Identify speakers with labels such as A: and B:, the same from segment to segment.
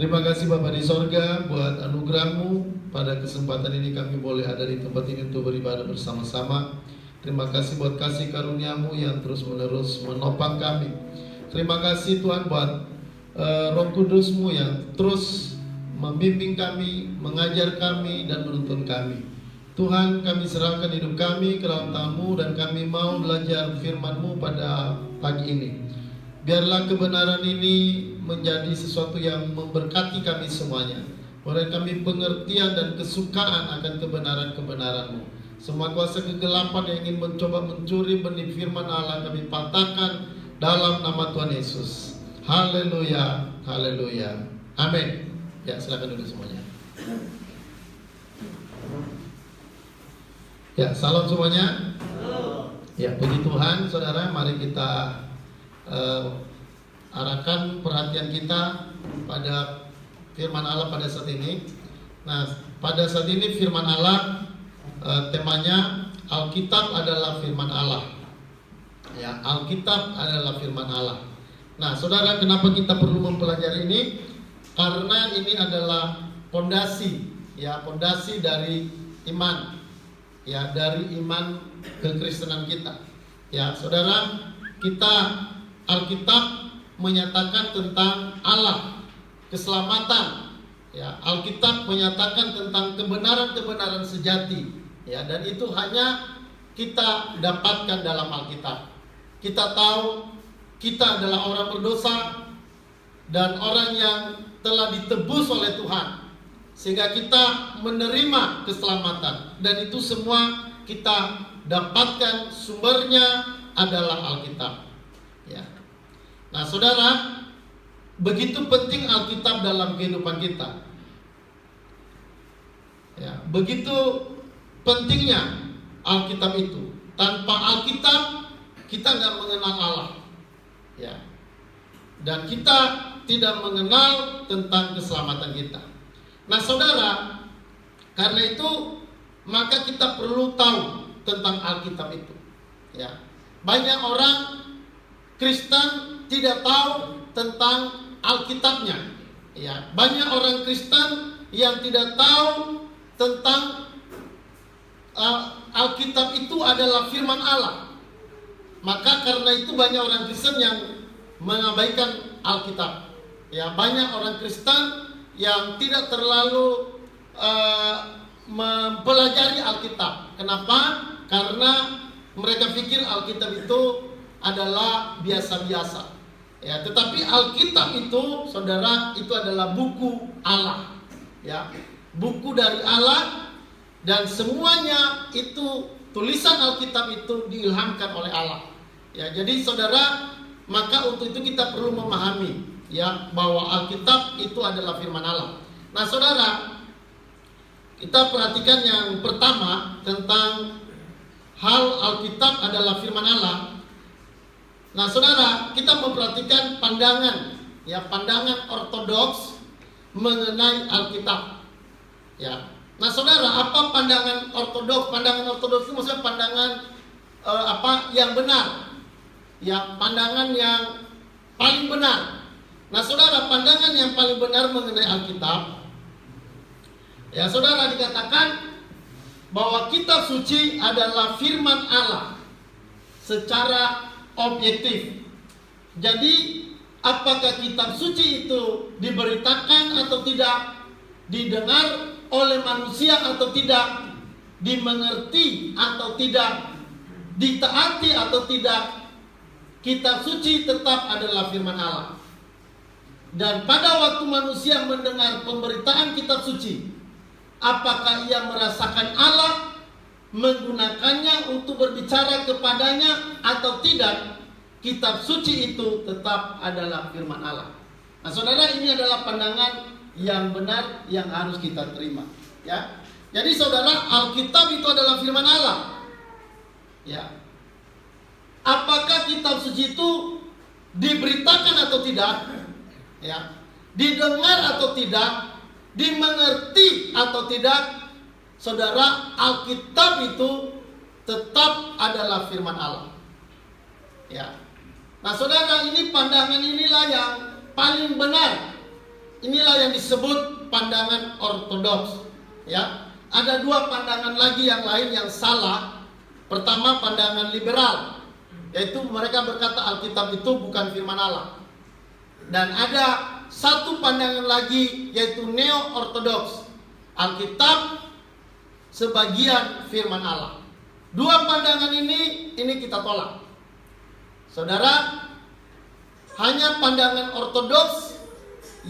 A: Terima kasih Bapa di sorga buat anugerah-Mu. Pada kesempatan ini kami boleh ada di tempat ini untuk beribadah bersama-sama. Terima kasih buat kasih karunia-Mu yang terus menerus menopang kami. Terima kasih Tuhan buat Roh Kudus-Mu yang terus membimbing kami, mengajar kami, dan menuntun kami. Tuhan, kami serahkan hidup kami ke dalam tangan-Mu, dan kami mau belajar firman-Mu pada pagi ini. Biarlah kebenaran ini menjadi sesuatu yang memberkati kami semuanya. Beri kami pengertian dan kesukaan akan kebenaran-kebenaran-Mu. Semua kuasa kegelapan yang ingin mencoba mencuri benih firman Allah kami patahkan dalam nama Tuhan Yesus. Haleluya, haleluya, amin. Ya, silakan duduk semuanya. Ya, salam semuanya. Ya, puji Tuhan, saudara. Mari kita arahkan perhatian kita pada firman Allah pada saat ini. Nah, pada saat ini firman Allah temanya Alkitab adalah firman Allah. Ya, Alkitab adalah firman Allah. Nah, saudara, kenapa kita perlu mempelajari ini? Karena ini adalah pondasi, ya, pondasi dari iman, ya, dari iman kekristenan kita. Ya, saudara, kita Alkitab menyatakan tentang Allah, keselamatan. Ya, Alkitab menyatakan tentang kebenaran-kebenaran sejati. Ya, dan itu hanya kita dapatkan dalam Alkitab. Kita tahu kita adalah orang berdosa dan orang yang telah ditebus oleh Tuhan, sehingga kita menerima keselamatan. Dan itu semua kita dapatkan, sumbernya adalah Alkitab. Ya. Nah, saudara, begitu penting Alkitab dalam kehidupan kita. Ya, begitu pentingnya Alkitab itu. Tanpa Alkitab kita nggak mengenal Allah. Ya. Dan kita tidak mengenal tentang keselamatan kita. Nah, saudara, karena itu maka kita perlu tahu tentang Alkitab itu. Ya. Banyak orang Kristen tidak tahu tentang Alkitabnya. Ya, banyak orang Kristen yang tidak tahu tentang Alkitab itu adalah firman Allah. Maka karena itu banyak orang Kristen yang mengabaikan Alkitab. Ya, banyak orang Kristen yang tidak terlalu mempelajari Alkitab. Kenapa? Karena mereka pikir Alkitab itu adalah biasa-biasa. Ya, tetapi Alkitab itu, saudara, itu adalah buku Allah. Ya, buku dari Allah, dan semuanya itu tulisan Alkitab itu diilhamkan oleh Allah. Ya, jadi saudara, maka untuk itu kita perlu memahami, ya, bahwa Alkitab itu adalah firman Allah. Nah, saudara, kita perhatikan yang pertama tentang hal Alkitab adalah firman Allah. Nah, saudara, kita memperhatikan pandangan, ya, pandangan ortodoks mengenai Alkitab. Ya. Nah, saudara, apa pandangan ortodoks? Pandangan ortodoks itu maksudnya pandangan yang benar. Ya, pandangan yang paling benar. Nah, saudara, pandangan yang paling benar mengenai Alkitab, ya, saudara, dikatakan bahwa kitab suci adalah firman Allah secara objektif. Jadi, apakah kitab suci itu diberitakan atau tidak, didengar oleh manusia atau tidak, dimengerti atau tidak, ditaati atau tidak, kitab suci tetap adalah firman Allah. Dan pada waktu manusia mendengar pemberitaan kitab suci, apakah ia merasakan Allah menggunakannya untuk berbicara kepadanya atau tidak, kitab suci itu tetap adalah firman Allah. Nah, saudara, ini adalah pandangan yang benar yang harus kita terima. Ya, jadi saudara, Alkitab itu adalah firman Allah. Ya, apakah kitab suci itu diberitakan atau tidak? Ya, didengar atau tidak? Dimengerti atau tidak? Saudara, Alkitab itu tetap adalah firman Allah. Ya. Nah, saudara, ini pandangan inilah yang paling benar inilah yang disebut pandangan ortodoks. Ya, ada dua pandangan lagi yang lain yang salah. Pertama, pandangan liberal, yaitu mereka berkata Alkitab itu bukan firman Allah. Dan ada satu pandangan lagi, yaitu neo-ortodoks, Alkitab sebagian firman Allah. Dua pandangan ini kita tolak. Saudara, hanya pandangan ortodoks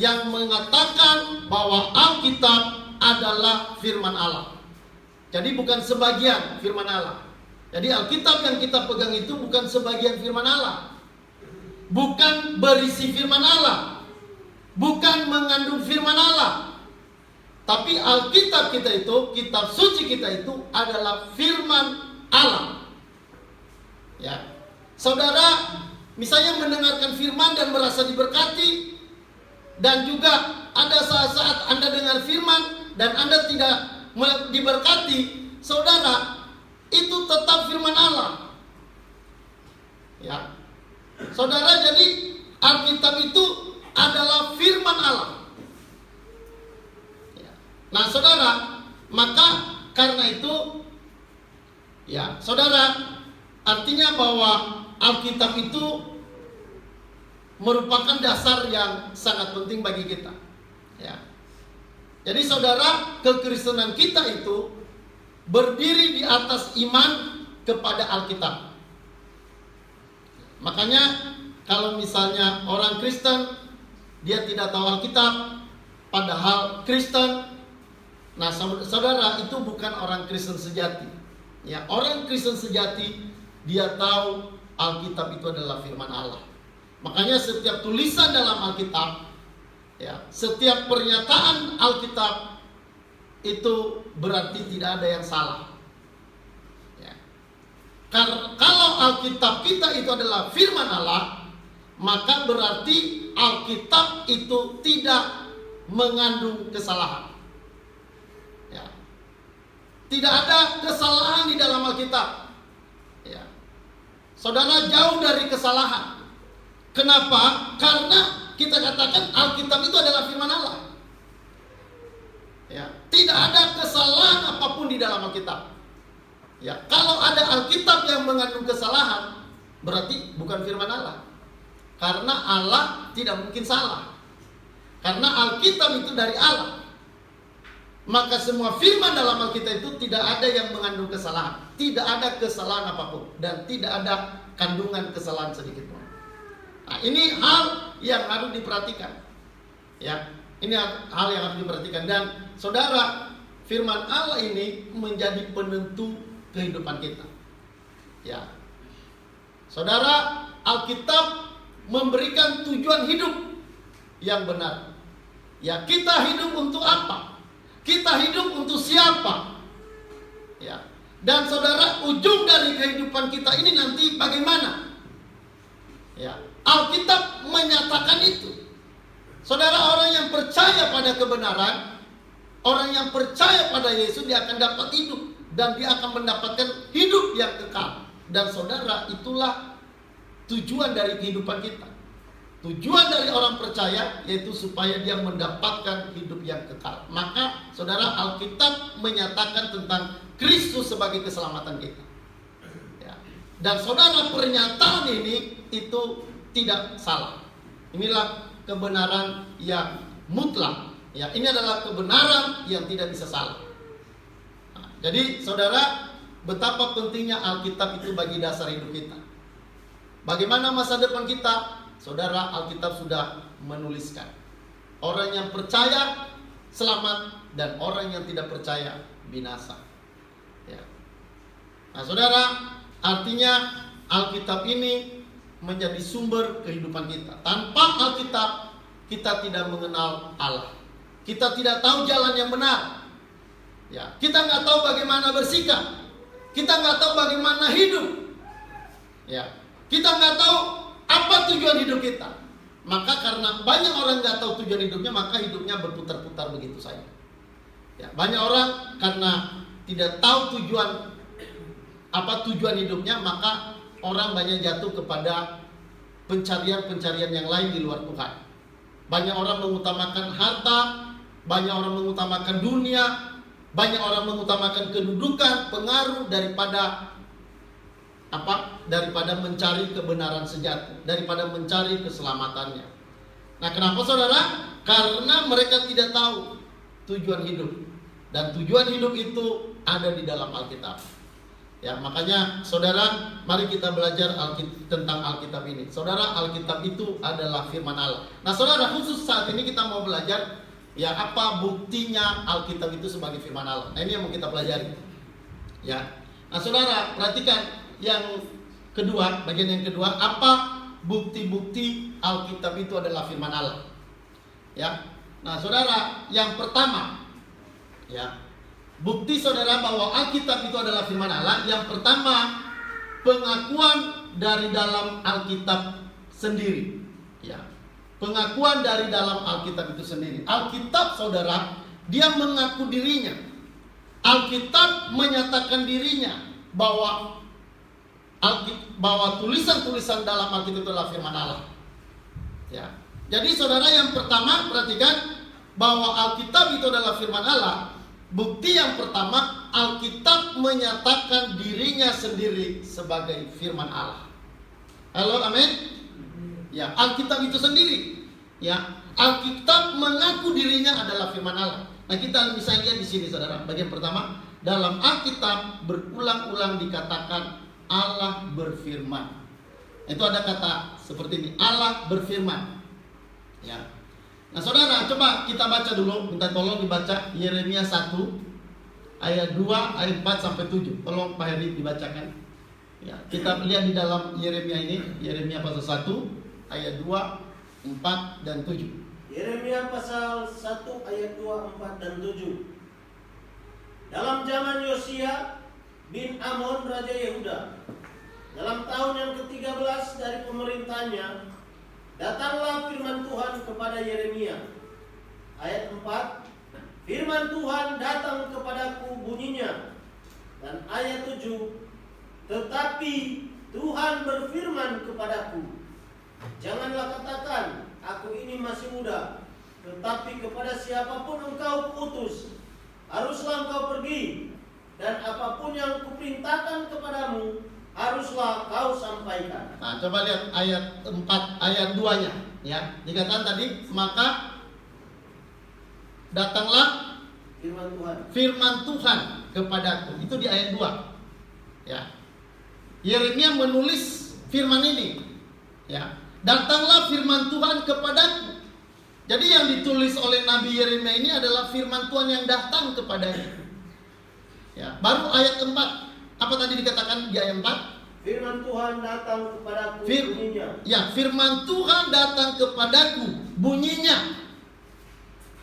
A: yang mengatakan bahwa Alkitab adalah firman Allah. Jadi bukan sebagian firman Allah. Jadi Alkitab yang kita pegang itu bukan sebagian firman Allah, bukan berisi firman Allah, bukan mengandung firman Allah. Tapi Alkitab kita itu, kitab suci kita itu adalah firman Allah. Ya, saudara, misalnya mendengarkan firman dan merasa diberkati, dan juga ada saat-saat Anda dengar firman dan Anda tidak diberkati, saudara, itu tetap firman Allah. Ya, saudara, jadi Alkitab itu adalah firman Allah. Ya. Nah, saudara, maka karena itu, ya, saudara, artinya bahwa Alkitab itu merupakan dasar yang sangat penting bagi kita. Ya. Jadi saudara, kekristenan kita itu berdiri di atas iman kepada Alkitab. Makanya kalau misalnya orang Kristen dia tidak tahu Alkitab, padahal Kristen, nah saudara, itu bukan orang Kristen sejati. Ya, orang Kristen sejati dia tahu Alkitab itu adalah firman Allah. Makanya setiap tulisan dalam Alkitab, ya, setiap pernyataan Alkitab itu berarti tidak ada yang salah. Ya. Kalau Alkitab kita itu adalah firman Allah, maka berarti Alkitab itu tidak mengandung kesalahan. Ya. Tidak ada kesalahan di dalam Alkitab. Ya. Saudara, jauh dari kesalahan. Kenapa? Karena kita katakan Alkitab itu adalah firman Allah. Ya, tidak ada kesalahan apapun di dalam Alkitab. Ya, kalau ada Alkitab yang mengandung kesalahan, berarti bukan firman Allah. Karena Allah tidak mungkin salah. Karena Alkitab itu dari Allah. Maka semua firman dalam Alkitab itu tidak ada yang mengandung kesalahan. Tidak ada kesalahan apapun dan tidak ada kandungan kesalahan sedikit pun. Nah, ini hal yang harus diperhatikan. Ya, ini hal yang harus diperhatikan. Dan saudara, firman Allah ini menjadi penentu kehidupan kita. Ya, saudara, Alkitab memberikan tujuan hidup yang benar. Ya, kita hidup untuk apa? Kita hidup untuk siapa? Ya, dan saudara, ujung dari kehidupan kita ini nanti bagaimana? Ya, Alkitab menyatakan itu. Saudara, orang yang percaya pada kebenaran, orang yang percaya pada Yesus, dia akan dapat hidup. Dan dia akan mendapatkan hidup yang kekal. Dan saudara, itulah tujuan dari kehidupan kita. Tujuan dari orang percaya yaitu supaya dia mendapatkan hidup yang kekal. Maka saudara, Alkitab menyatakan tentang Kristus sebagai keselamatan kita. Ya. Dan saudara, pernyataan ini itu tidak salah. Inilah kebenaran yang mutlak. Ya, ini adalah kebenaran yang tidak bisa salah. Nah, jadi saudara, betapa pentingnya Alkitab itu bagi dasar hidup kita. Bagaimana masa depan kita? Saudara, Alkitab sudah menuliskan. Orang yang percaya selamat dan orang yang tidak percaya binasa. Ya. Nah, saudara, artinya Alkitab ini menjadi sumber kehidupan kita. Tanpa Alkitab, kita tidak mengenal Allah. Kita tidak tahu jalan yang benar. Ya, kita nggak tahu bagaimana bersikap. Kita nggak tahu bagaimana hidup. Ya, kita nggak tahu apa tujuan hidup kita. Maka karena banyak orang nggak tahu tujuan hidupnya, maka hidupnya berputar-putar begitu saja. Ya, banyak orang karena tidak tahu tujuan hidupnya, maka orang banyak jatuh kepada pencarian-pencarian yang lain di luar Tuhan. Banyak orang mengutamakan harta, banyak orang mengutamakan dunia, banyak orang mengutamakan kedudukan, pengaruh daripada daripada mencari kebenaran sejati, daripada mencari keselamatannya. Nah, kenapa saudara? Karena mereka tidak tahu tujuan hidup. Dan tujuan hidup itu ada di dalam Alkitab. Ya, makanya saudara, mari kita belajar tentang Alkitab ini. Saudara, Alkitab itu adalah firman Allah. Nah, saudara, khusus saat ini kita mau belajar ya apa buktinya Alkitab itu sebagai firman Allah. Nah, ini yang mau kita pelajari. Ya. Nah, saudara, perhatikan yang kedua, bagian yang kedua, apa bukti-bukti Alkitab itu adalah firman Allah. Ya. Nah, saudara, yang pertama, ya, bukti saudara bahwa Alkitab itu adalah firman Allah. Yang pertama, pengakuan dari dalam Alkitab sendiri. Ya, pengakuan dari dalam Alkitab itu sendiri. Alkitab saudara, dia mengaku dirinya. Alkitab menyatakan dirinya bahwa tulisan-tulisan dalam Alkitab itu adalah firman Allah. Ya. Jadi saudara, yang pertama perhatikan bahwa Alkitab itu adalah firman Allah. Bukti yang pertama, Alkitab menyatakan dirinya sendiri sebagai firman Allah. Halo, amin. Ya, Alkitab itu sendiri. Ya, Alkitab mengaku dirinya adalah firman Allah. Nah, kita bisa lihat di sini, saudara. Bagian pertama, dalam Alkitab berulang-ulang dikatakan Allah berfirman. Itu ada kata seperti ini, Allah berfirman. Ya. Nah, saudara, coba kita baca dulu. Minta tolong dibaca Yeremia 1 ayat 2, ayat 4 sampai 7. Tolong Pak Heri dibacakan. Ya, kita lihat di dalam Yeremia ini, Yeremia pasal 1 ayat 2, 4 dan 7.
B: Yeremia pasal 1 ayat 2, 4 dan 7. Dalam zaman Yosia bin Amon raja Yehuda, dalam tahun yang ke-13 dari pemerintahnya, datanglah firman Tuhan kepada Yeremia. Ayat 4, firman Tuhan datang kepadaku bunyinya. Dan ayat 7, tetapi Tuhan berfirman kepadaku, janganlah katakan, aku ini masih muda, tetapi kepada siapapun engkau utus, haruslah engkau pergi, dan apapun yang kuperintahkan kepadamu, haruslah kau sampaikan.
A: Nah, coba lihat ayat 4, ayat 2-nya, ya. Dikatakan tadi, maka datanglah firman Tuhan kepadaku. Itu di ayat 2. Ya. Yeremia menulis firman ini. Ya. Datanglah firman Tuhan kepadaku. Jadi yang ditulis oleh Nabi Yeremia ini adalah firman Tuhan yang datang kepadanya. Ya, baru ayat 4. Apa tadi dikatakan di ayat 4?
B: Firman Tuhan datang kepadaku bunyinya.
A: Ya, firman Tuhan datang kepadaku bunyinya.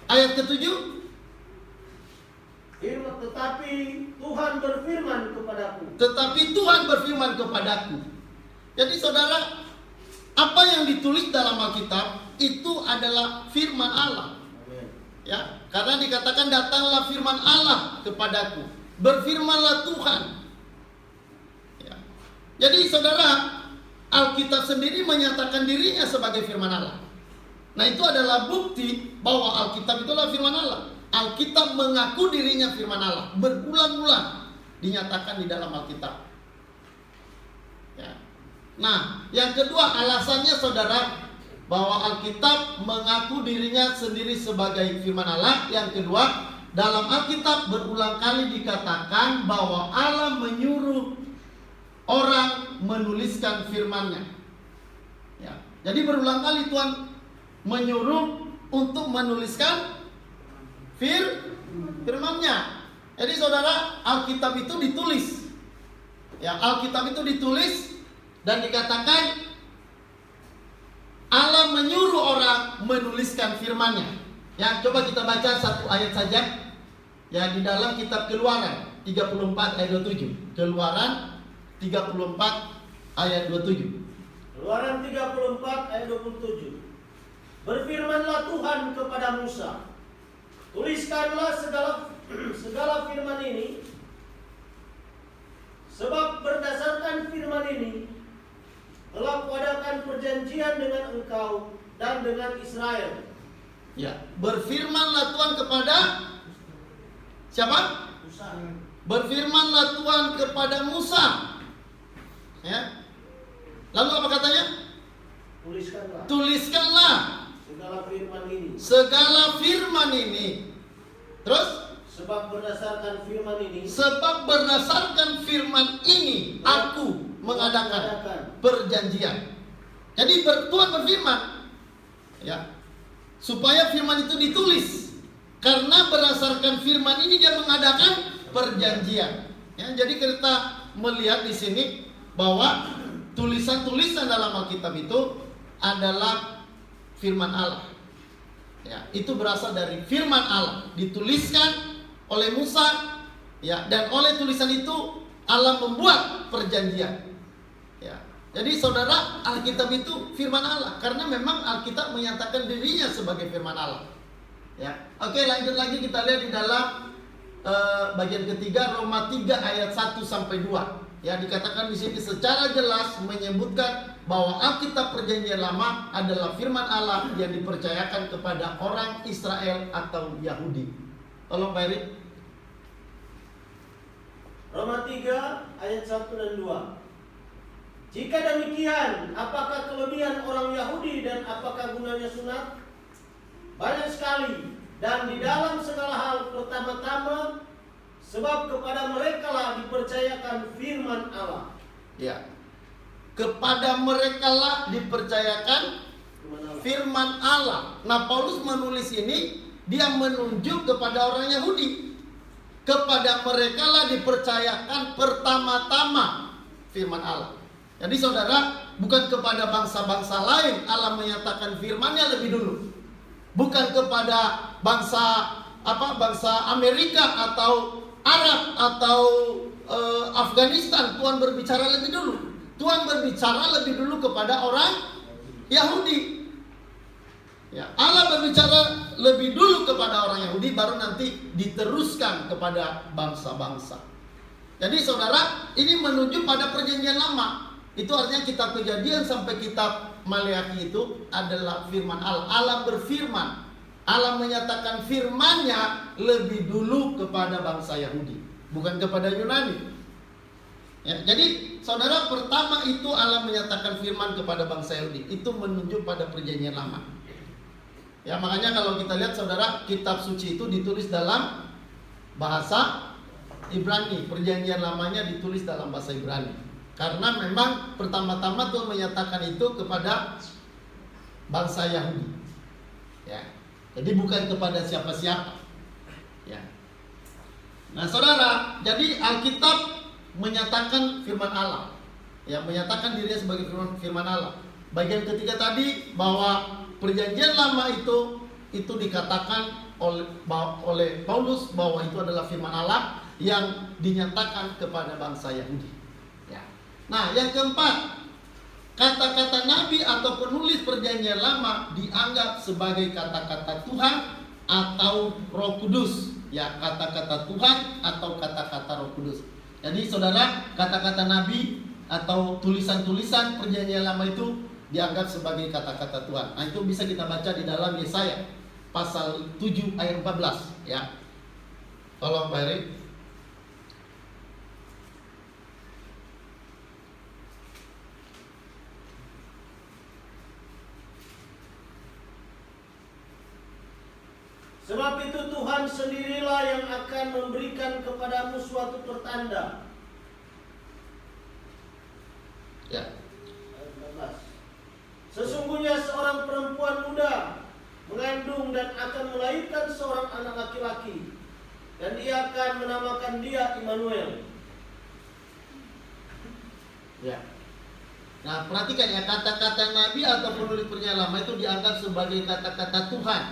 A: Ayat ke-7.
B: Tetapi Tuhan berfirman kepadaku.
A: Tetapi Tuhan berfirman kepadaku. Jadi saudara, apa yang ditulis dalam Alkitab itu adalah firman Allah. Ya, karena dikatakan datanglah firman Allah kepadaku. Berfirmanlah Tuhan. Ya. Jadi saudara, Alkitab sendiri menyatakan dirinya sebagai firman Allah. Nah, itu adalah bukti bahwa Alkitab itulah firman Allah. Alkitab mengaku dirinya firman Allah. Berulang-ulang dinyatakan di dalam Alkitab. Ya. Nah, yang kedua alasannya saudara, bahwa Alkitab mengaku dirinya sendiri sebagai firman Allah. Yang kedua, dalam Alkitab berulang kali dikatakan bahwa Allah menyuruh orang menuliskan firman-Nya. Ya. Jadi berulang kali Tuhan menyuruh untuk menuliskan firman-Nya. Jadi saudara, Alkitab itu ditulis. Ya, Alkitab itu ditulis dan dikatakan Allah menyuruh orang menuliskan firman-Nya. Ya, coba kita baca satu ayat saja. Ya, di dalam kitab Keluaran 34 ayat 27. Keluaran 34 ayat 27.
B: Keluaran 34 ayat 27. Berfirmanlah Tuhan kepada Musa, tuliskanlah segala firman ini, sebab berdasarkan firman ini telah kuadakan perjanjian dengan engkau dan dengan Israel
A: Ya, berfirmanlah Tuhan kepada siapa?
B: Musa.
A: Berfirmanlah Tuhan kepada Musa. Ya. Lalu apa katanya? Tuliskanlah
B: segala firman ini.
A: Segala firman ini. Terus?
B: Sebab berdasarkan firman ini
A: aku mengadakan perjanjian. Jadi Tuhan berfirman, ya, supaya firman itu ditulis. Karena berdasarkan firman ini dia mengadakan perjanjian. Ya, jadi kita melihat di sini bahwa tulisan-tulisan dalam Alkitab itu adalah firman Allah. Ya, itu berasal dari firman Allah, dituliskan oleh Musa, ya, dan oleh tulisan itu Allah membuat perjanjian. Ya. Jadi saudara, Alkitab itu firman Allah karena memang Alkitab menyatakan dirinya sebagai firman Allah. Ya. Oke, lanjut lagi kita lihat di dalam bagian ketiga Roma 3 ayat 1 sampai 2. Ya, dikatakan di sini secara jelas menyebutkan bahwa Alkitab Perjanjian Lama adalah firman Allah yang dipercayakan kepada orang Israel atau Yahudi. Tolong Pak Erik.
B: Roma 3 ayat 1 dan 2. Jika demikian, apakah kelebihan orang Yahudi dan apakah gunanya sunat? Banyak sekali, dan di dalam segala hal pertama-tama, sebab kepada mereka lah dipercayakan firman Allah.
A: Ya, kepada mereka lah dipercayakan firman Allah. Nah, Paulus menulis ini, dia menunjuk kepada orang Yahudi. Kepada mereka lah dipercayakan pertama-tama firman Allah. Jadi saudara, bukan kepada bangsa-bangsa lain Allah menyatakan firman-Nya lebih dulu. Bukan kepada bangsa Amerika atau Arab atau Afghanistan Tuhan berbicara lebih dulu. Tuhan berbicara lebih dulu kepada orang Yahudi. Ya, Allah berbicara lebih dulu kepada orang Yahudi, baru nanti diteruskan kepada bangsa-bangsa. Jadi saudara, ini menuju pada perjanjian lama. Itu artinya kitab Kejadian sampai kitab Maleakhi itu adalah firman Allah. Allah berfirman. Allah menyatakan firman-Nya lebih dulu kepada bangsa Yahudi, bukan kepada Yunani. Ya, jadi saudara, pertama itu Allah menyatakan firman kepada bangsa Yahudi. Itu menunjuk pada perjanjian lama. Ya, makanya kalau kita lihat saudara, kitab suci itu ditulis dalam bahasa Ibrani. Perjanjian lamanya ditulis dalam bahasa Ibrani. Karena memang pertama-tama Tuhan menyatakan itu kepada bangsa Yahudi. Ya. Jadi bukan kepada siapa-siapa. Ya. Nah, saudara, jadi Alkitab menyatakan firman Allah. Ya, menyatakan dirinya sebagai firman Allah. Bagian ketiga tadi bahwa perjanjian lama itu dikatakan oleh Paulus bahwa itu adalah firman Allah yang dinyatakan kepada bangsa Yahudi. Ya. Nah, yang keempat, kata-kata nabi atau penulis perjanjian lama dianggap sebagai kata-kata Tuhan atau Roh Kudus. Ya, kata-kata Tuhan atau kata-kata Roh Kudus. Jadi saudara, kata-kata nabi atau tulisan-tulisan perjanjian lama itu dianggap sebagai kata-kata Tuhan. Nah, itu bisa kita baca di dalam Yesaya pasal 7 ayat 14, ya. Tolong Pak Erik.
B: Sebab itu Tuhan sendirilah yang akan memberikan kepadamu suatu pertanda.
A: Ya.
B: Sesungguhnya seorang perempuan muda mengandung dan akan melahirkan seorang anak laki-laki, dan dia akan menamakan dia Immanuel.
A: Ya. Nah, perhatikan ya, kata-kata nabi atau penulis perjanjian lama itu dianggap sebagai kata-kata Tuhan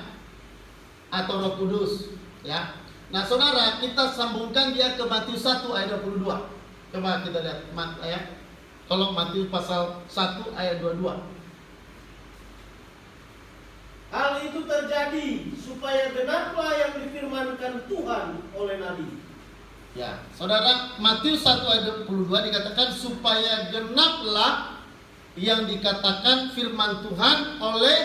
A: atau Roh Kudus, ya. Nah, saudara, kita sambungkan dia ke Matius 1 ayat 22. Coba kita lihat ya. Tolong Matius pasal 1 ayat 22.
B: Hal itu terjadi supaya genaplah yang difirmankan Tuhan oleh nabi.
A: Ya, saudara, Matius 1 ayat 22 dikatakan supaya genaplah yang dikatakan firman Tuhan oleh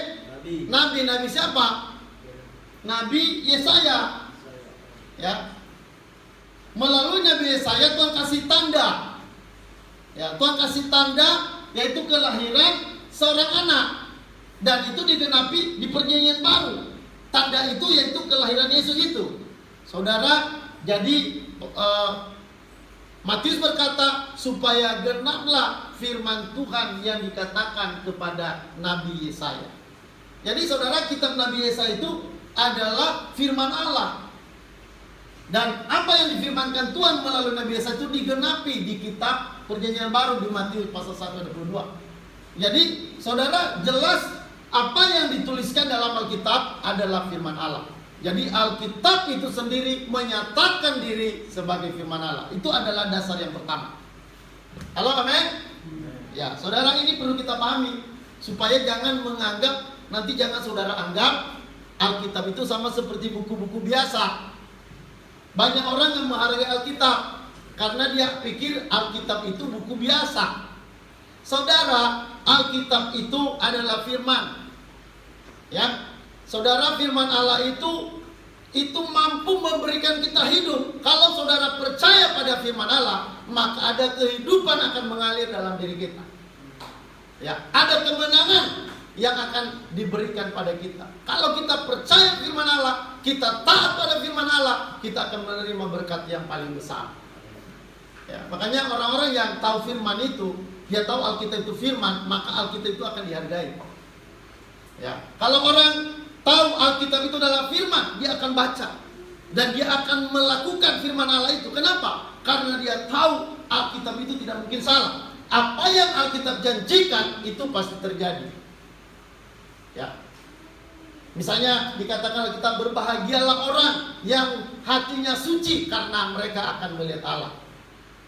A: nabi. Nabi siapa? Nabi Yesaya. Ya. Melalui Nabi Yesaya Tuhan kasih tanda. Ya, Tuhan kasih tanda yaitu kelahiran seorang anak, dan itu digenapi di perjanjian baru. Tanda itu yaitu kelahiran Yesus itu. Saudara, jadi Matius berkata supaya genaplah firman Tuhan yang dikatakan kepada Nabi Yesaya. Jadi saudara, kitab Nabi Yesaya itu adalah firman Allah. Dan apa yang difirmankan Tuhan melalui Nabi Yesaya itu digenapi di kitab Perjanjian Baru di Matius pasal 1 ayat 22. Jadi saudara, jelas apa yang dituliskan dalam Alkitab adalah firman Allah. Jadi Alkitab itu sendiri menyatakan diri sebagai firman Allah. Itu adalah dasar yang pertama. Halo, amin? Ya, saudara, ini perlu kita pahami supaya jangan menganggap, nanti jangan saudara anggap Alkitab itu sama seperti buku-buku biasa. Banyak orang yang menghargai Alkitab karena dia pikir Alkitab itu buku biasa. Saudara, Alkitab itu adalah firman. Ya. Saudara, firman Allah itu mampu memberikan kita hidup. Kalau saudara percaya pada firman Allah, maka ada kehidupan akan mengalir dalam diri kita. Ya, ada kemenangan yang akan diberikan pada kita. Kalau kita percaya firman Allah, kita taat pada firman Allah, kita akan menerima berkat yang paling besar. Ya, makanya orang-orang yang tahu firman itu, dia tahu Alkitab itu firman, maka Alkitab itu akan dihargai. Ya, kalau orang tahu Alkitab itu adalah firman, dia akan baca dan dia akan melakukan firman Allah itu. Kenapa? Karena dia tahu Alkitab itu tidak mungkin salah. Apa yang Alkitab janjikan itu pasti terjadi. Ya. Misalnya dikatakan kita berbahagialah orang yang hatinya suci karena mereka akan melihat Allah.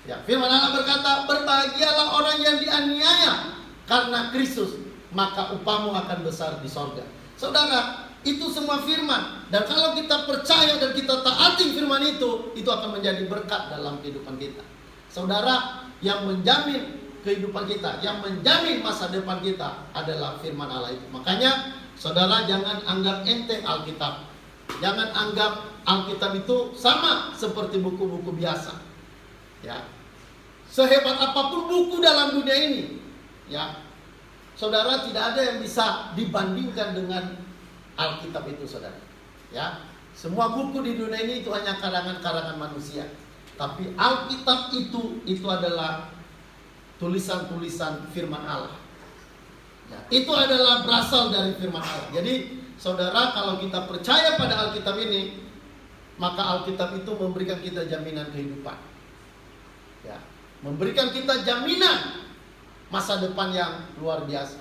A: Ya, firman Allah berkata, berbahagialah orang yang dianiaya karena Kristus, maka upahmu akan besar di sorga. Saudara, itu semua firman. Dan kalau kita percaya dan kita taati firman itu akan menjadi berkat dalam kehidupan kita. Saudara, yang menjamin kehidupan kita, yang menjamin masa depan kita adalah firman Allah itu. Makanya saudara, jangan anggap enteng Alkitab. Jangan anggap Alkitab itu sama seperti buku-buku biasa. Ya. Sehebat apapun buku dalam dunia ini, ya, saudara, tidak ada yang bisa dibandingkan dengan Alkitab itu, saudara. Ya. Semua buku di dunia ini itu hanya karangan-karangan manusia. Tapi Alkitab itu adalah tulisan-tulisan firman Allah. Ya, itu adalah berasal dari firman Allah. Jadi saudara, kalau kita percaya pada Alkitab ini, maka Alkitab itu memberikan kita jaminan kehidupan. Ya, memberikan kita jaminan masa depan yang luar biasa.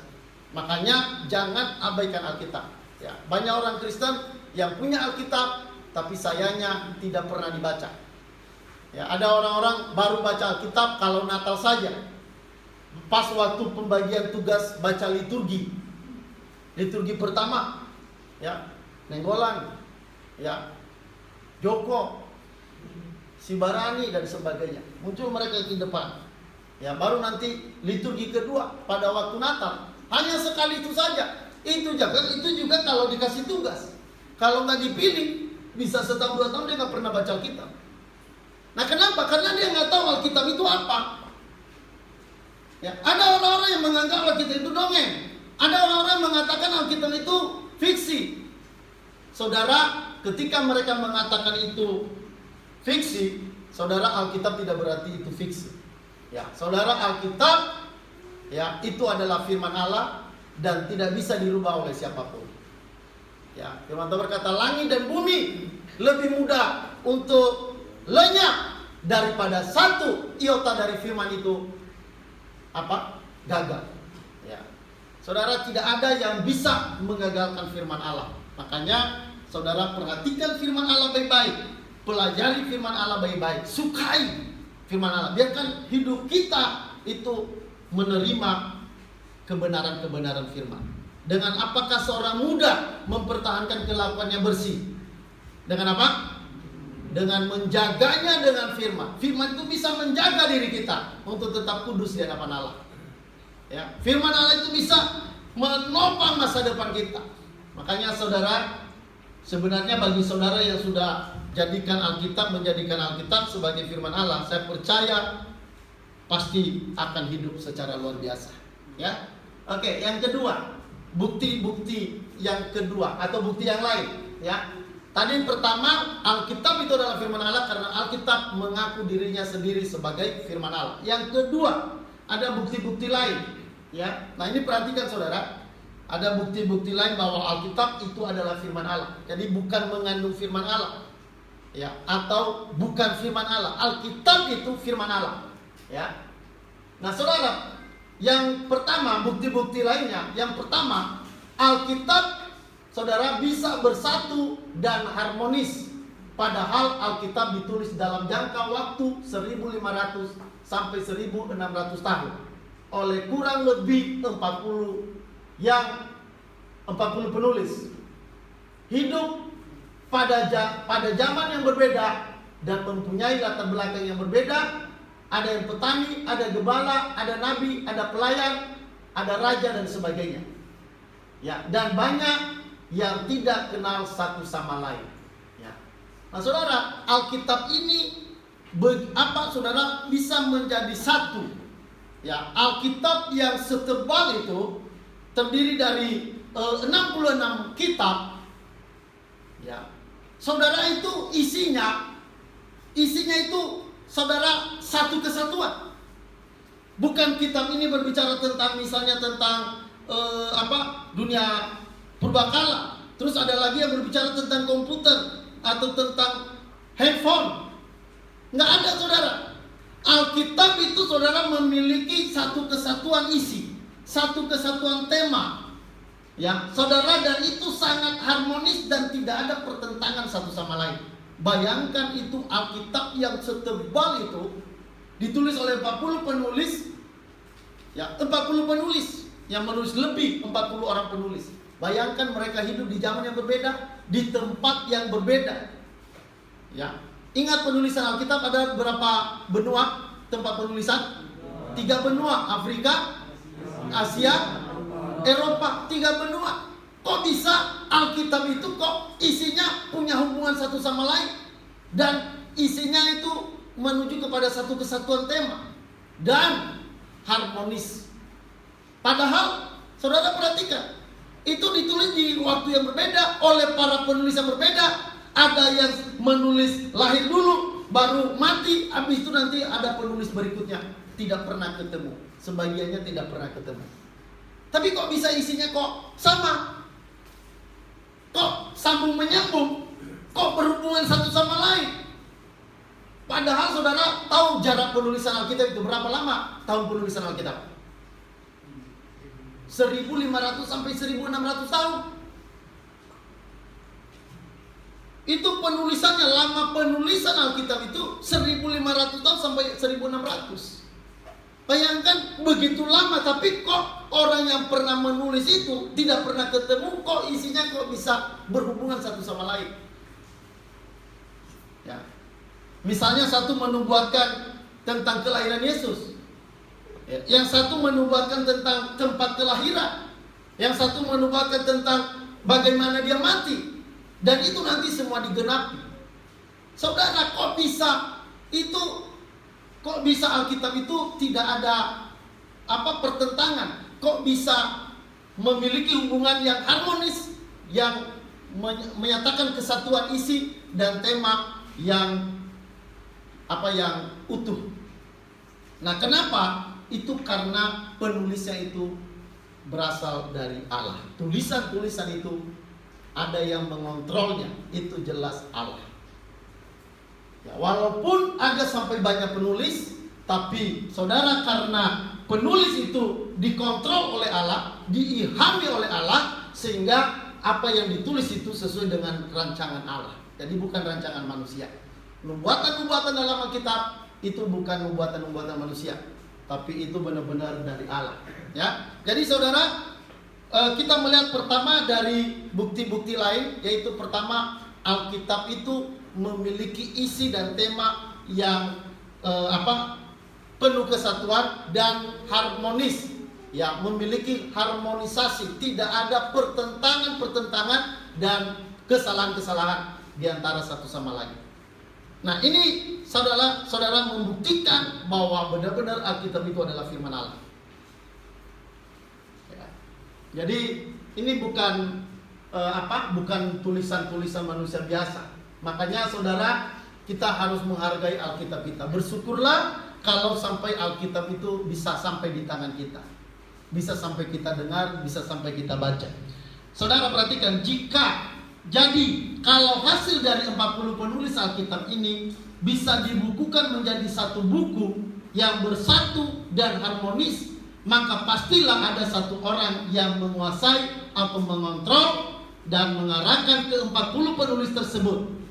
A: Makanya jangan abaikan Alkitab. Ya, banyak orang Kristen yang punya Alkitab, tapi sayangnya tidak pernah dibaca. Ya, ada orang-orang baru baca Alkitab kalau Natal saja. Pas waktu pembagian tugas baca liturgi pertama, ya, Nenggolan, ya, Joko, Sibarani dan sebagainya, muncul mereka di depan. Ya, baru nanti liturgi kedua pada waktu Natal, hanya sekali itu saja. Itu juga kalau dikasih tugas. Kalau nggak dipilih, bisa setahun 2 tahun dia nggak pernah baca Alkitab. Nah, kenapa? Karena dia nggak tahu Alkitab itu apa. Ya, ada orang-orang yang menganggap Alkitab itu dongeng. Ada orang-orang yang mengatakan Alkitab itu fiksi. Saudara, ketika mereka mengatakan itu fiksi, saudara, Alkitab tidak berarti itu fiksi. Ya, saudara, Alkitab ya itu adalah firman Allah dan tidak bisa dirubah oleh siapapun. Ya, firman Tuhan berkata, langit dan bumi lebih mudah untuk lenyap daripada satu iota dari firman itu gagal. Ya. Saudara, tidak ada yang bisa menggagalkan firman Allah. Makanya saudara, perhatikan firman Allah baik-baik, pelajari firman Allah baik-baik, sukai firman Allah. Biarkan hidup kita itu menerima kebenaran-kebenaran firman. Dengan apakah seorang muda mempertahankan kelakuannya bersih? Dengan apa? Dengan menjaganya dengan firman. Firman itu bisa menjaga diri kita untuk tetap kudus di hadapan Allah. Ya, firman Allah itu bisa menopang masa depan kita. Makanya saudara, Sebenarnya bagi saudara yang sudah menjadikan Alkitab sebagai firman Allah, saya percaya pasti akan hidup secara luar biasa. Ya, oke. Yang kedua, bukti-bukti yang kedua atau bukti yang lain. Ya, tadi yang pertama, Alkitab itu adalah firman Allah karena Alkitab mengaku dirinya sendiri sebagai firman Allah. Yang kedua, ada bukti-bukti lain. Ya, nah ini perhatikan saudara. Ada bukti-bukti lain bahwa Alkitab itu adalah firman Allah. Jadi bukan mengandung firman Allah, ya, atau bukan firman Allah. Alkitab itu firman Allah, ya. Nah, saudara, yang pertama bukti-bukti lainnya. Yang pertama, Alkitab, saudara, bisa bersatu dan harmonis. Padahal Alkitab ditulis dalam jangka waktu 1500 sampai 1600 tahun oleh kurang lebih 40 penulis, hidup pada zaman yang berbeda dan mempunyai latar belakang yang berbeda. Ada yang petani, ada gembala, ada nabi, ada pelayan, ada raja dan sebagainya. Ya, dan banyak yang tidak kenal satu sama lain. Ya. Nah, saudara, Alkitab ini saudara bisa menjadi satu. Ya, Alkitab yang setebal itu terdiri dari 66 kitab. Ya. Saudara, itu isinya itu saudara satu kesatuan. Bukan kitab ini berbicara tentang misalnya tentang dunia purbakala. Terus ada lagi yang berbicara tentang komputer atau tentang handphone. Nggak ada, saudara. Alkitab itu saudara memiliki satu kesatuan isi, satu kesatuan tema. Ya, saudara, dan itu sangat harmonis dan tidak ada pertentangan satu sama lain. Bayangkan itu Alkitab yang setebal itu ditulis oleh 40 penulis. Ya, 40 penulis yang menulis, lebih 40 orang penulis. Bayangkan mereka hidup di zaman yang berbeda, di tempat yang berbeda. Ya. Ingat penulisan Alkitab ada berapa benua tempat penulisan? 3 benua, Afrika, Asia, Eropa, 3 benua. Kok bisa Alkitab itu kok isinya punya hubungan satu sama lain dan isinya itu menuju kepada satu kesatuan tema dan harmonis. Padahal saudara perhatikan, itu ditulis di waktu yang berbeda oleh para penulis yang berbeda. Ada yang menulis lahir dulu baru mati, habis itu nanti ada penulis berikutnya, tidak pernah ketemu, sebagiannya tidak pernah ketemu. Tapi kok bisa isinya kok sama? Kok sambung menyambung? Kok berhubungan satu sama lain? Padahal saudara tahu jarak penulisan Alkitab itu berapa lama? Tahun penulisan Alkitab 1500 sampai 1600 tahun. Itu penulisannya, lama penulisan Alkitab itu 1500 tahun sampai 1600. Bayangkan begitu lama, tapi kok orang yang pernah menulis itu tidak pernah ketemu, kok isinya kok bisa berhubungan satu sama lain. Ya. Misalnya satu menubuatkan tentang kelahiran Yesus, ya. Yang satu menubuatkan tentang tempat kelahiran, yang satu menubuatkan tentang bagaimana dia mati, dan itu nanti semua digenapi. Saudara, kok bisa Alkitab itu tidak ada pertentangan? Kok bisa memiliki hubungan yang harmonis, yang menyatakan kesatuan isi dan tema yang utuh? Nah, kenapa? Itu karena penulisnya itu berasal dari Allah. Tulisan-tulisan itu ada yang mengontrolnya, itu jelas Allah. Ya, walaupun ada sampai banyak penulis, tapi saudara, karena penulis itu dikontrol oleh Allah, diilhami oleh Allah, sehingga apa yang ditulis itu sesuai dengan rancangan Allah. Jadi bukan rancangan manusia. Nubuatan-nubuatan dalam Alkitab itu bukan nubuatan-nubuatan manusia, tapi itu benar-benar dari Allah. Ya, jadi saudara, kita melihat pertama dari bukti-bukti lain, yaitu pertama, Alkitab itu memiliki isi dan tema yang penuh kesatuan dan harmonis. yang memiliki harmonisasi, tidak ada pertentangan-pertentangan dan kesalahan-kesalahan di antara satu sama lain. Nah, ini saudara membuktikan bahwa benar-benar Alkitab itu adalah firman Allah. Ya. Jadi ini bukan bukan tulisan-tulisan manusia biasa. Makanya saudara, kita harus menghargai Alkitab kita. Bersyukurlah kalau sampai Alkitab itu bisa sampai di tangan kita, bisa sampai kita dengar, bisa sampai kita baca. Saudara perhatikan, kalau hasil dari 40 penulis Alkitab ini bisa dibukukan menjadi satu buku yang bersatu dan harmonis, maka pastilah ada satu orang yang menguasai atau mengontrol dan mengarahkan ke 40 penulis tersebut.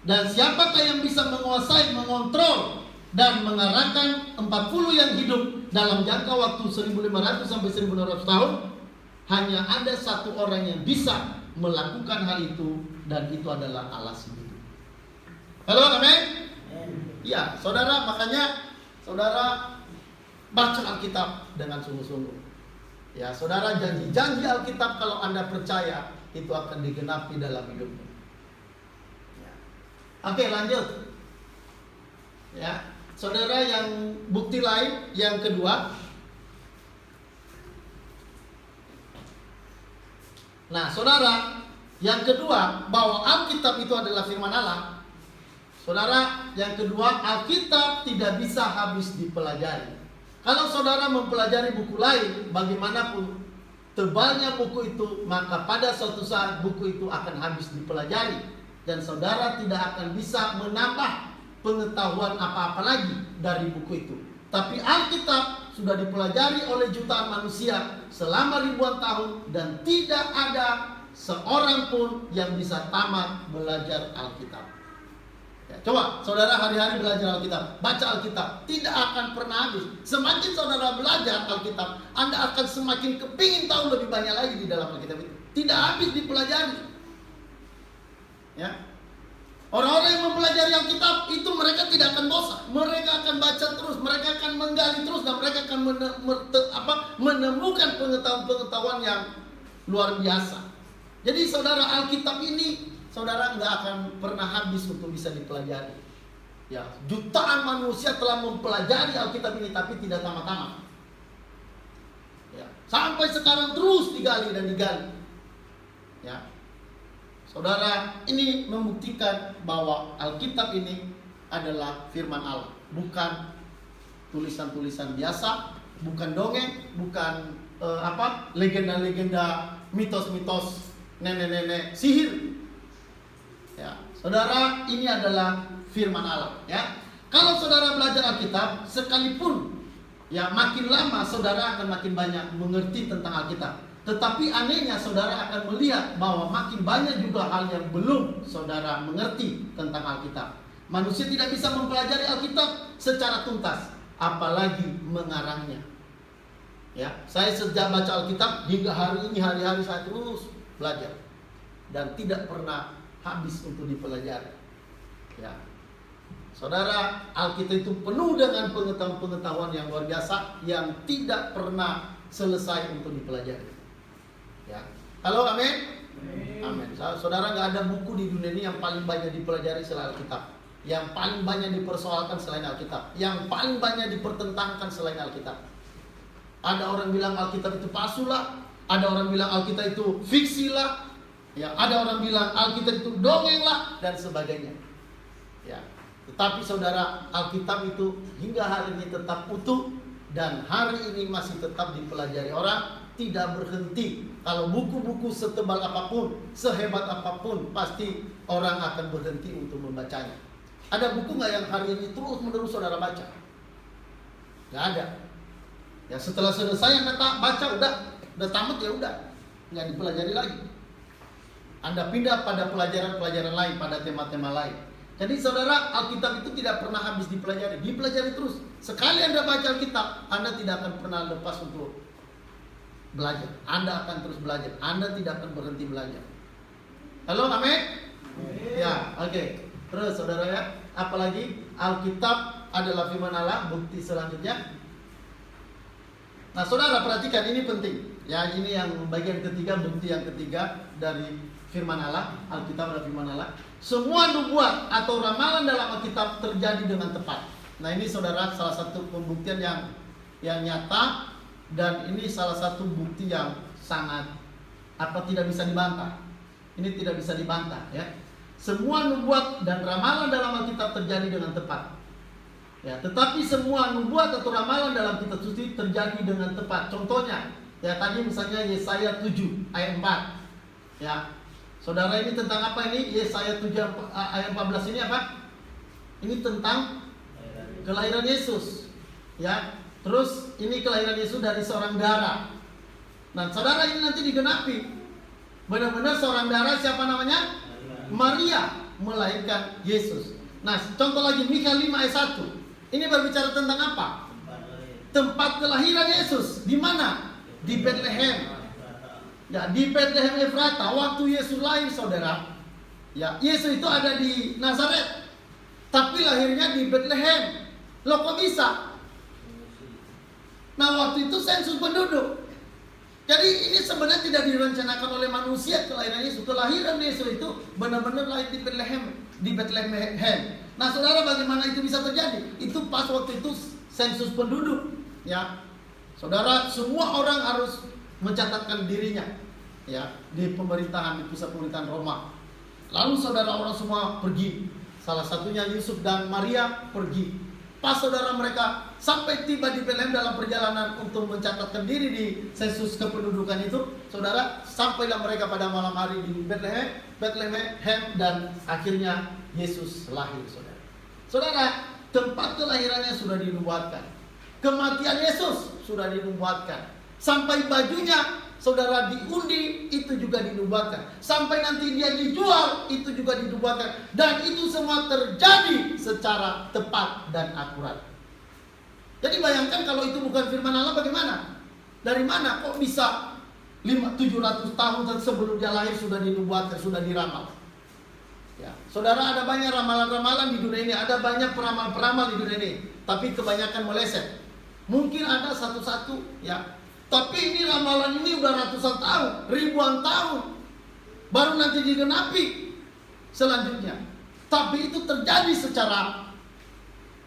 A: Dan siapakah yang bisa menguasai, mengontrol dan mengarahkan 40 yang hidup dalam jangka waktu 1500 sampai 1600 tahun? Hanya ada satu orang yang bisa melakukan hal itu, dan itu adalah Allah sendiri. Halo, amin? Ya, saudara, makanya saudara baca Alkitab dengan sungguh-sungguh. Ya, saudara, janji-janji Alkitab kalau Anda percaya itu akan digenapi dalam hidupmu. Ya. Oke, lanjut. Ya, saudara, yang bukti lain yang kedua. Nah, saudara, yang kedua bahwa Alkitab itu adalah firman Allah. Saudara, yang kedua, Alkitab tidak bisa habis dipelajari. Kalau saudara mempelajari buku lain, bagaimanapun tebalnya buku itu, maka pada suatu saat buku itu akan habis dipelajari, dan saudara tidak akan bisa menambah pengetahuan apa-apa lagi dari buku itu. Tapi Alkitab sudah dipelajari oleh jutaan manusia selama ribuan tahun, dan tidak ada seorang pun yang bisa tamat belajar Alkitab. Ya, coba saudara hari-hari belajar Alkitab, baca Alkitab, tidak akan pernah habis. Semakin saudara belajar Alkitab, Anda akan semakin kepingin tahu lebih banyak lagi di dalam Alkitab itu. Tidak habis dipelajari. Ya. Orang-orang yang mempelajari Alkitab itu mereka tidak akan bosan. Mereka akan baca terus, mereka akan menggali terus, dan mereka akan menemukan pengetahuan-pengetahuan yang luar biasa. Jadi saudara, Alkitab ini saudara nggak akan pernah habis untuk bisa dipelajari. Ya, jutaan manusia telah mempelajari Alkitab ini, tapi tidak tamat-tamat. Ya, sampai sekarang terus digali dan digali. Ya. Saudara, ini membuktikan bahwa Alkitab ini adalah firman Allah, bukan tulisan-tulisan biasa, bukan dongeng, bukan legenda-legenda, mitos-mitos nenek-nenek sihir. Ya, saudara, ini adalah firman Allah. Ya, kalau saudara belajar Alkitab, sekalipun ya makin lama saudara akan makin banyak mengerti tentang Alkitab. Tetapi anehnya saudara akan melihat bahwa makin banyak juga hal yang belum saudara mengerti tentang Alkitab. Manusia tidak bisa mempelajari Alkitab secara tuntas, apalagi mengarangnya. Ya, saya sejak baca Alkitab hingga hari ini, hari-hari saya terus belajar dan tidak pernah habis untuk dipelajari. Ya, saudara, Alkitab itu penuh dengan pengetahuan-pengetahuan yang luar biasa yang tidak pernah selesai untuk dipelajari. Ya. Halo, amin? Amin. Saudara, nggak ada buku di dunia ini yang paling banyak dipelajari selain Alkitab, yang paling banyak dipersoalkan selain Alkitab, yang paling banyak dipertentangkan selain Alkitab. Ada orang bilang Alkitab itu palsu lah, ada orang bilang Alkitab itu fiksi lah, ya, ada orang bilang Alkitab itu dongeng lah, dan sebagainya. Ya. Tetapi saudara, Alkitab itu hingga hari ini tetap utuh, dan hari ini masih tetap dipelajari orang. Tidak berhenti. Kalau buku-buku setebal apapun, sehebat apapun, pasti orang akan berhenti untuk membacanya. Ada buku nggak yang hari ini terus-menerus saudara baca? Nggak ada. Ya, setelah selesai Anda baca, udah tamat, ya udah, nggak dipelajari lagi. Anda pindah pada pelajaran-pelajaran lain, pada tema-tema lain. Jadi saudara, Alkitab itu tidak pernah habis dipelajari terus. Sekali Anda baca Alkitab, Anda tidak akan pernah lepas untuk belajar. Anda akan terus belajar. Anda tidak akan berhenti belajar. Halo, amin? Ya, oke. Terus saudara ya, apalagi Alkitab adalah firman Allah. Bukti selanjutnya, Nah, saudara perhatikan, ini penting. Ya, ini yang bagian ketiga, bukti yang ketiga dari firman Allah, Alkitab adalah firman Allah. Semua nubuat atau ramalan dalam Alkitab terjadi dengan tepat. Nah, ini saudara salah satu pembuktian yang nyata, dan ini salah satu bukti yang sangat tidak bisa dibantah. Ini tidak bisa dibantah, ya. Semua nubuat dan ramalan dalam Alkitab terjadi dengan tepat. Ya, tetapi semua nubuat atau ramalan dalam kitab suci terjadi dengan tepat. Contohnya, ya tadi misalnya Yesaya 7 ayat 4. Ya. Saudara, ini tentang apa ini? Yesaya 7 ayat 14 ini apa? Ini tentang kelahiran Yesus. Ya. Terus ini kelahiran Yesus dari seorang darah. Nah, saudara, ini nanti digenapi. Benar-benar seorang darah, siapa namanya? Maria melahirkan Yesus. Nah, contoh lagi Mika 5 ayat 1. Ini berbicara tentang apa? Tempat kelahiran Yesus. Di mana? Di Bethlehem. Ya, di Bethlehem Efrata. Waktu Yesus lahir, saudara. Ya, Yesus itu ada di Nazaret, tapi lahirnya di Bethlehem. Loh, kok bisa? Nah, waktu itu sensus penduduk. Jadi ini sebenarnya tidak direncanakan oleh manusia kelahiran Yesus. Kelahiran Yesus itu benar-benar lahir di Bethlehem. Di Bethlehem. Nah, saudara, bagaimana itu bisa terjadi? Itu pas waktu itu sensus penduduk, ya. Saudara, semua orang harus mencatatkan dirinya, ya, di pemerintahan, di pusat pemerintahan Roma. Lalu saudara, orang semua pergi. Salah satunya Yusuf dan Maria pergi. Pas saudara mereka sampai tiba di Bethlehem dalam perjalanan untuk mencatatkan diri di sensus kependudukan itu, saudara, sampailah mereka pada malam hari di Bethlehem, dan akhirnya Yesus lahir, saudara. Saudara, tempat kelahirannya sudah dinubuatkan. Kematian Yesus sudah dinubuatkan. Sampai bajunya, saudara, diundi, itu juga dinubuatkan. Sampai nanti dia dijual, itu juga dinubuatkan. Dan itu semua terjadi secara tepat dan akurat. Jadi bayangkan kalau itu bukan firman Allah, bagaimana? Dari mana kok bisa 700 tahun sebelum dia lahir sudah dinubuatkan, sudah diramal? Ya, saudara, ada banyak ramalan-ramalan di dunia ini, ada banyak peramal-peramal di dunia ini, tapi kebanyakan meleset. Mungkin ada satu-satu, ya. Tapi ini ramalan ini udah ratusan tahun, ribuan tahun, baru nanti digenapi selanjutnya. Tapi itu terjadi secara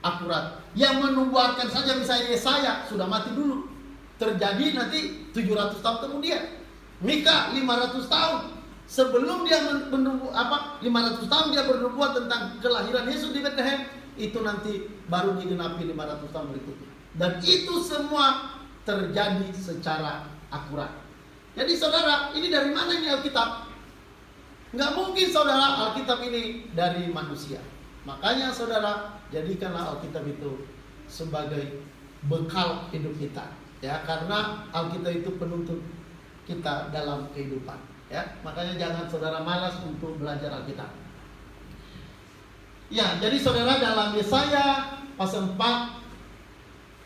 A: akurat. Yang menubuatkan saja misalnya Yesaya sudah mati dulu, terjadi nanti 700 tahun kemudian. Mika 500 tahun. Sebelum dia 500 tahun dia bernubuat tentang kelahiran Yesus di Bethlehem, itu nanti baru digenapi 500 tahun berikutnya. Dan itu semua terjadi secara akurat. Jadi saudara, ini dari mana ini Alkitab? Nggak mungkin saudara Alkitab ini dari manusia. Makanya saudara, jadikanlah Alkitab itu sebagai bekal hidup kita. Ya, karena Alkitab itu penuntut kita dalam kehidupan. Ya, makanya jangan saudara malas untuk belajar Alkitab. Ya, jadi saudara, dalam Yesaya pasal 4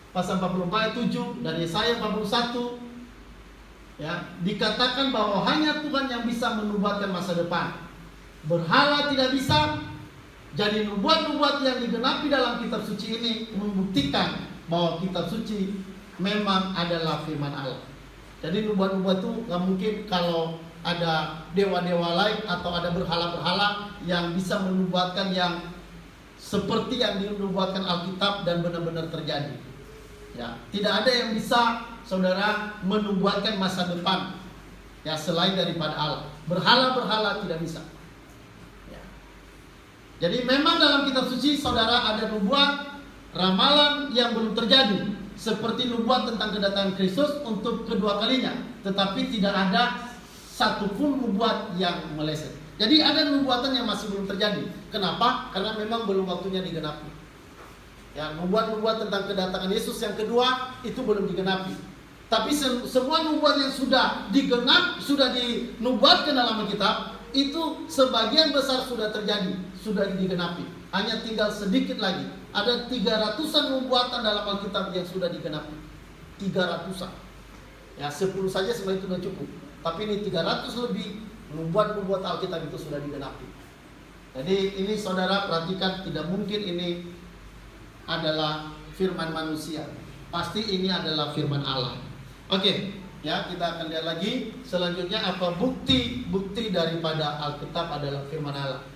A: pasal 44 ayat 7 dan Yesaya 41, ya, dikatakan bahwa hanya Tuhan yang bisa menubuatkan masa depan. Berhala tidak bisa. Jadi nubuat-nubuat yang digenapi dalam kitab suci ini membuktikan bahwa kitab suci memang adalah firman Allah. Jadi nubuat-nubuat itu nggak mungkin kalau ada dewa-dewa lain atau ada berhala-berhala yang bisa menubuatkan yang seperti yang dinubuatkan Alkitab dan benar-benar terjadi. Ya, tidak ada yang bisa saudara menubuatkan masa depan, ya, selain daripada Allah. Berhala-berhala tidak bisa. Ya. Jadi memang dalam kitab suci saudara ada nubuat, ramalan yang belum terjadi, seperti nubuat tentang kedatangan Kristus untuk kedua kalinya, tetapi tidak ada satupun nubuat yang meleset. Jadi ada nubuatan yang masih belum terjadi. Kenapa? Karena memang belum waktunya digenapi. Ya, nubuat-nubuat tentang kedatangan Yesus yang kedua itu belum digenapi. Tapi semua nubuat yang sudah dinubuatkan dalam Alkitab itu sebagian besar sudah terjadi, sudah digenapi. Hanya tinggal sedikit lagi. Ada 300-an nubuatan dalam Alkitab yang sudah digenapi. 300-an. Ya, 10 saja sebenarnya itu sudah cukup. Tapi ini 300 lebih nubuat-nubuat Alkitab itu sudah digenapi. Jadi ini saudara perhatikan, tidak mungkin ini adalah firman manusia. Pasti ini adalah firman Allah. Oke, ya kita akan lihat lagi selanjutnya apa bukti daripada Alkitab adalah firman Allah.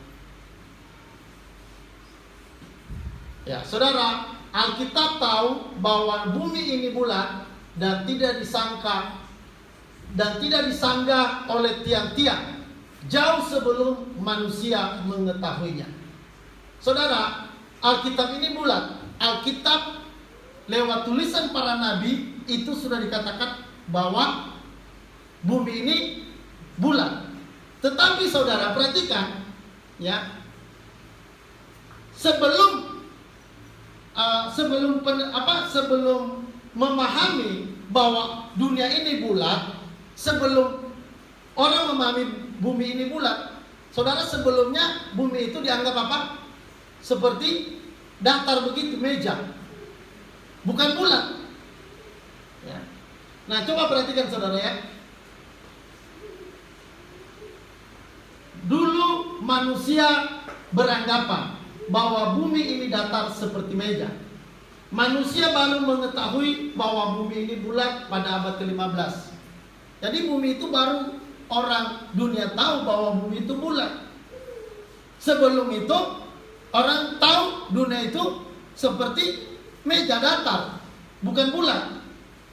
A: Ya, saudara, Alkitab tahu bahwa bumi ini bulat dan tidak disangka dan tidak disanggah oleh tiang-tiang jauh sebelum manusia mengetahuinya. Saudara, Alkitab ini bulat. Alkitab lewat tulisan para nabi itu sudah dikatakan bahwa bumi ini bulat. Tetapi saudara perhatikan, ya, sebelum memahami bahwa dunia ini bulat, sebelum orang memahami bumi ini bulat, saudara, sebelumnya bumi itu dianggap apa? Seperti datar begitu, meja, bukan bulat. Ya. Nah, coba perhatikan saudara ya. Dulu manusia beranggapan bahwa bumi ini datar seperti meja. Manusia baru mengetahui bahwa bumi ini bulat pada abad ke-15. Jadi bumi itu baru orang dunia tahu bahwa bumi itu bulat. Sebelum itu orang tahu dunia itu seperti meja datar, bukan bulat.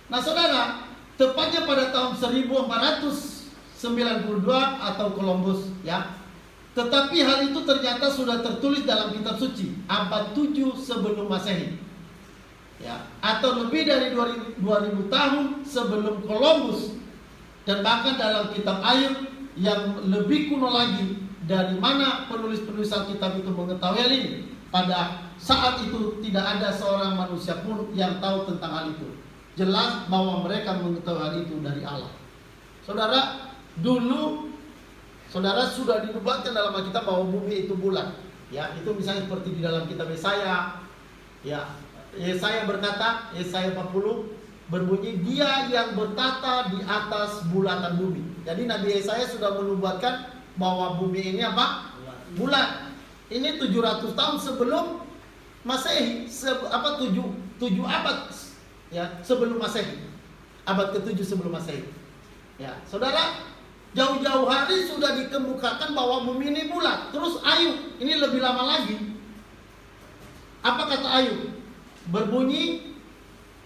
A: Nah saudara, tepatnya pada tahun 1492 atau Columbus, ya. Tetapi hal itu ternyata sudah tertulis dalam kitab suci abad 7 sebelum Masehi. Ya, atau lebih dari 2000 tahun sebelum Columbus. Dan bahkan dalam kitab Ayub yang lebih kuno lagi, dari mana penulis-penulis Alkitab itu mengetahui hal ini? Pada saat itu tidak ada seorang manusia pun yang tahu tentang hal itu. Jelas bahwa mereka mengetahui hal itu dari Allah. Saudara, dulu saudara sudah dinubuatkan dalam Alkitab bahwa bumi itu bulat. Ya, itu misalnya seperti di dalam kitab Yesaya. Ya, Yesaya berkata, Yesaya 40 berbunyi, dia yang bertata di atas bulatan bumi. Jadi Nabi Yesaya sudah menubuatkan bahwa bumi ini apa? Bulat. Ini 700 tahun sebelum Masehi, 7 abad ya sebelum Masehi. Abad ke-7 sebelum Masehi. Ya, saudara, jauh-jauh hari sudah dikemukakan bahwa bumi ini bulat. Terus Ayub, ini lebih lama lagi. Apa kata Ayub? Berbunyi,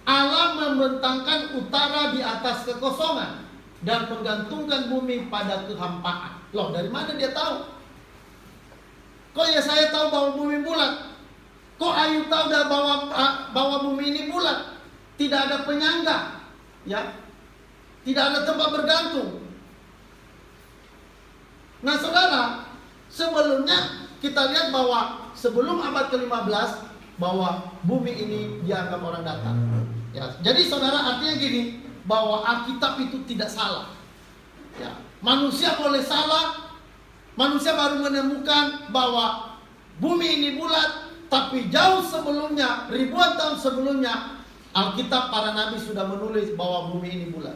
A: Allah membentangkan utara di atas kekosongan dan menggantungkan bumi pada kehampaan. Loh, dari mana dia tahu? Kok ya saya tahu bahwa bumi bulat? Kok Ayub tahu bahwa bumi ini bulat? Tidak ada penyangga, ya, tidak ada tempat bergantung. Nah saudara, sebelumnya kita lihat bahwa sebelum abad ke-15 bahwa bumi ini dianggap orang datar. Ya, jadi saudara, artinya gini, bahwa Alkitab itu tidak salah. Ya, manusia boleh salah, manusia baru menemukan bahwa bumi ini bulat, tapi jauh sebelumnya, ribuan tahun sebelumnya, Alkitab para nabi sudah menulis bahwa bumi ini bulat.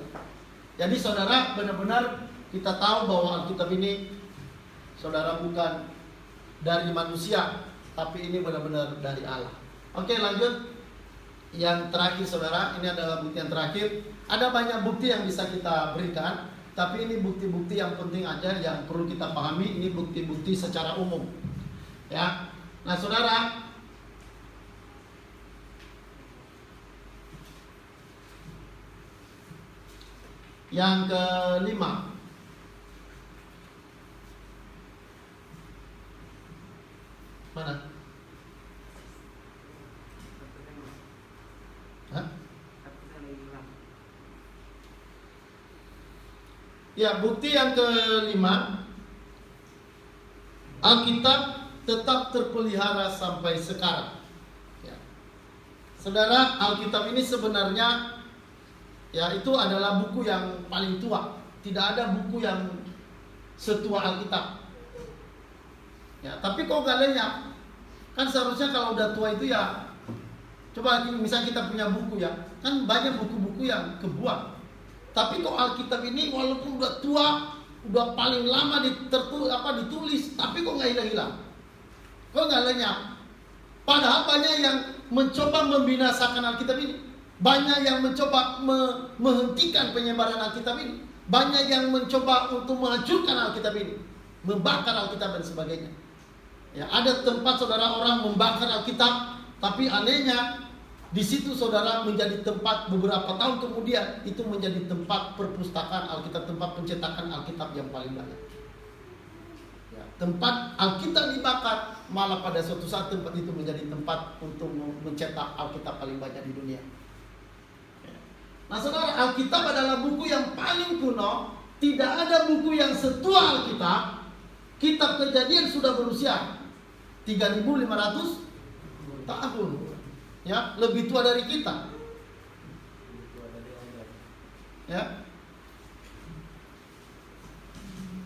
A: Jadi saudara, benar-benar kita tahu bahwa Alkitab ini, saudara, bukan dari manusia, tapi ini benar-benar dari Allah. Oke, lanjut. Yang terakhir saudara, ini adalah bukti yang terakhir. Ada banyak bukti yang bisa kita berikan, tapi ini bukti-bukti yang penting aja yang perlu kita pahami. Ini bukti-bukti secara umum, ya. Nah saudara, yang kelima, mana? Hah? Ya, bukti yang kelima, Alkitab tetap terpelihara sampai sekarang. Ya. Saudara, Alkitab ini sebenarnya, ya, itu adalah buku yang paling tua. Tidak ada buku yang setua Alkitab. Ya, tapi kok gak lenyap? Kan seharusnya kalau udah tua itu ya, coba misalnya kita punya buku ya, kan banyak buku-buku yang kebuang. Tapi kok Alkitab ini walaupun udah tua, udah paling lama ditulis, tapi kok nggak hilang-hilang? Kok nggak lenyap? Padahal banyak yang mencoba membinasakan Alkitab ini. Banyak yang mencoba menghentikan penyebaran Alkitab ini. Banyak yang mencoba untuk menghancurkan Alkitab ini, membakar Alkitab dan sebagainya. Ya, ada tempat saudara orang membakar Alkitab, tapi anehnya di situ saudara menjadi tempat beberapa tahun kemudian itu menjadi tempat perpustakaan Alkitab, tempat pencetakan Alkitab yang paling banyak. Ya, tempat Alkitab dibakar, malah pada suatu saat tempat itu menjadi tempat untuk mencetak Alkitab paling banyak di dunia. Nah saudara, Alkitab adalah buku yang paling kuno. Tidak ada buku yang setua Alkitab. Kitab Kejadian sudah berusia 3.500 tahun. Ya, lebih tua dari kita. Ya.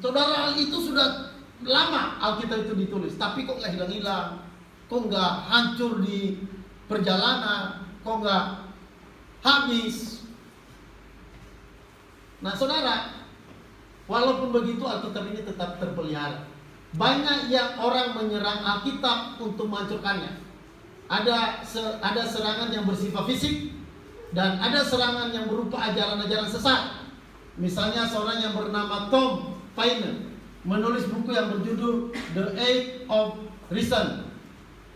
A: Saudara, hal itu sudah lama Alkitab itu ditulis, tapi kok nggak hilang-hilang, kok nggak hancur di perjalanan, kok nggak habis. Nah saudara, walaupun begitu Alkitab ini tetap terpelihara. Banyak yang orang menyerang Alkitab untuk menghancurkannya. Ada serangan yang bersifat fisik, dan ada serangan yang berupa ajaran-ajaran sesat. Misalnya seorang yang bernama Tom Paine menulis buku yang berjudul The Age of Reason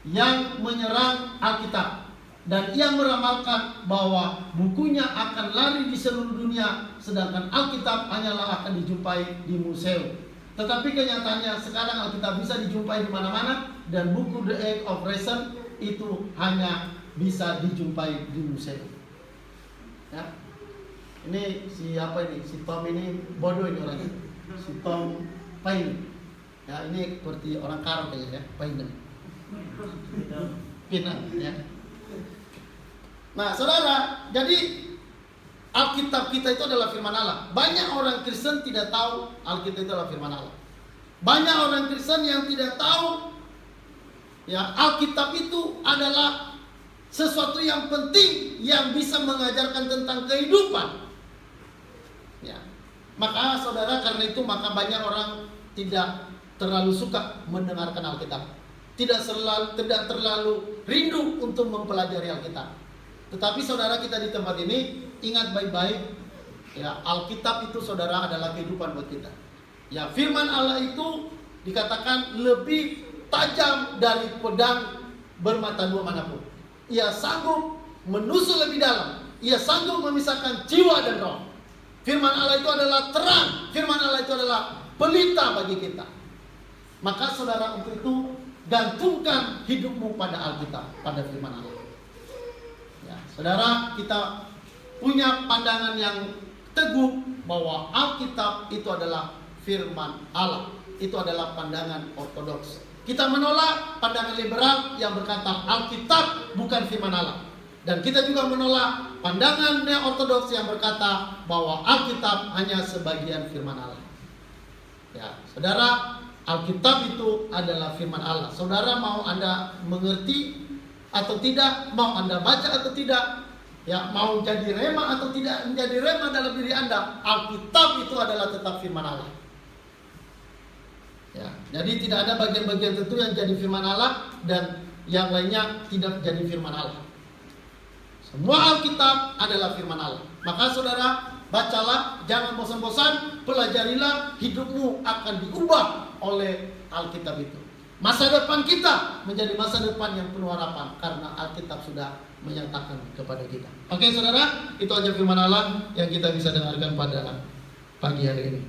A: yang menyerang Alkitab. Dan ia meramalkan bahwa bukunya akan lari di seluruh dunia, sedangkan Alkitab hanyalah akan dijumpai di museum. Tetapi kenyataannya sekarang Alkitab bisa dijumpai di mana-mana, dan buku The Age of Reason itu hanya bisa dijumpai di museum. Ya. Ini siapa ini? Si Tom ini bodoh ini orangnya. Si Tom Paine. Ya, ini seperti orang Karo kayaknya ya, Paine. Pinang ya. Nah saudara, jadi Alkitab kita itu adalah firman Allah. Banyak orang Kristen tidak tahu Alkitab itu adalah firman Allah. Banyak orang Kristen yang tidak tahu ya Alkitab itu adalah sesuatu yang penting yang bisa mengajarkan tentang kehidupan. Ya. Maka saudara, karena itu maka banyak orang tidak terlalu suka mendengarkan Alkitab. Tidak terlalu rindu untuk mempelajari Alkitab. Tetapi saudara, kita di tempat ini ingat baik-baik ya, Alkitab itu saudara adalah kehidupan buat kita. Ya, firman Allah itu dikatakan lebih tajam dari pedang bermata dua manapun. Ia sanggup menusuk lebih dalam. Ia sanggup memisahkan jiwa dan roh. Firman Allah itu adalah terang. Firman Allah itu adalah pelita bagi kita. Maka saudara, untuk itu gantungkan hidupmu pada Alkitab, pada firman Allah. Ya, saudara, kita punya pandangan yang teguh bahwa Alkitab itu adalah firman Allah. Itu adalah pandangan ortodoks. Kita menolak pandangan liberal yang berkata Alkitab bukan firman Allah. Dan kita juga menolak pandangan neo-ortodoks yang berkata bahwa Alkitab hanya sebagian firman Allah. Ya, saudara, Alkitab itu adalah firman Allah. Saudara, mau Anda mengerti atau tidak, mau Anda baca atau tidak, ya, mau jadi rema atau tidak menjadi rema dalam diri Anda, Alkitab itu adalah tetap firman Allah. Ya, jadi tidak ada bagian-bagian tertentu yang jadi firman Allah dan yang lainnya tidak jadi firman Allah. Semua Alkitab adalah firman Allah. Maka saudara, bacalah, jangan bosan-bosan, pelajarilah, hidupmu akan diubah oleh Alkitab itu. Masa depan kita menjadi masa depan yang penuh harapan karena Alkitab sudah menyatakan kepada kita. Oke saudara, itu aja firman Allah yang kita bisa dengarkan pada pagi hari ini.